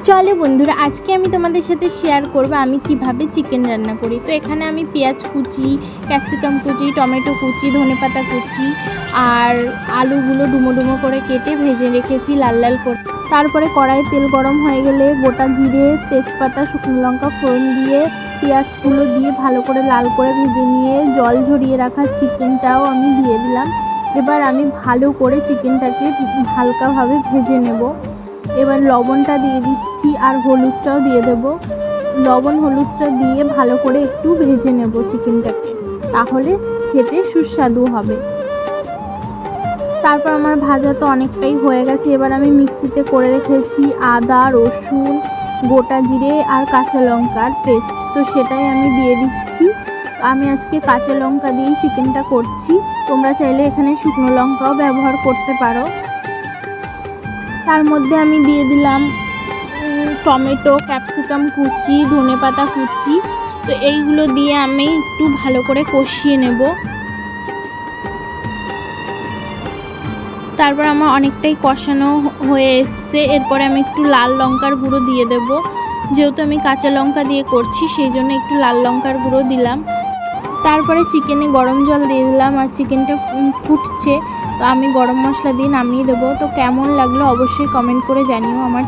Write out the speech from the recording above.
চলো বন্ধুরা, আজকে আমি তোমাদের সাথে শেয়ার করব আমি কিভাবে চিকেন রান্না করি। তো এখানে আমি পেঁয়াজ কুচি, ক্যাপসিকাম কুচি, টমেটো কুচি, ধনেপাতা কুচি আর আলুগুলো ডুমো ডুমো করে কেটে ভেজে রেখেছি লাল লাল করে। তারপরে কড়াইয়ে তেল গরম হয়ে গেলে গোটা জিরে, তেজপাতা, শুকনো লঙ্কা ফোড়ন দিয়ে পেঁয়াজগুলো দিয়ে ভালো করে লাল করে ভেজে নিয়ে জল ঝরিয়ে রাখা চিকেনটাও আমি দিয়ে দিলাম। এবার আমি ভালো করে চিকেনটাকে হালকাভাবে ভেজে নেব। এবার লবণটা দিয়ে দিচ্ছি আর হলুদটাও দিয়ে দেব। লবণ হলুদটা দিয়ে ভালো করে একটু ভেজে নেব চিকেনটাকে, তাহলে খেতে সুস্বাদু হবে। তারপর আমার ভাজা তো অনেকটাই হয়ে গেছে। এবার আমি মিক্সিতে করে রেখেছি আদা, রসুন, গোটা জিরে আর কাঁচা লঙ্কার পেস্ট, তো সেটাই আমি দিয়ে দিচ্ছি। আমি আজকে কাঁচা লঙ্কা দিয়েই চিকেনটা করছি, তোমরা চাইলে এখানে শুকনো লঙ্কাও ব্যবহার করতে পারো। তার মধ্যে আমি দিয়ে দিলাম টমেটো, ক্যাপসিকাম কুচি, ধনেপাতা কুচি। তো এইগুলো দিয়ে আমি একটু ভালো করে কষিয়ে নেব। তারপর আমার অনেকটাই কষানো হয়ে এসছে। এরপরে আমি একটু লাল লঙ্কার গুঁড়ো দিয়ে দেব। যেহেতু আমি কাঁচা লঙ্কা দিয়ে করছি, সেই জন্য একটু লাল লঙ্কার গুঁড়ো দিলাম। তারপরে চিকেনে গরম জল দিয়ে দিলাম আর চিকেনটা ফুটছে, তো আমি গরম মশলা দিয়ে নামিয়ে দেবো। তো কেমন লাগলো অবশ্যই কমেন্ট করে জানিও আমার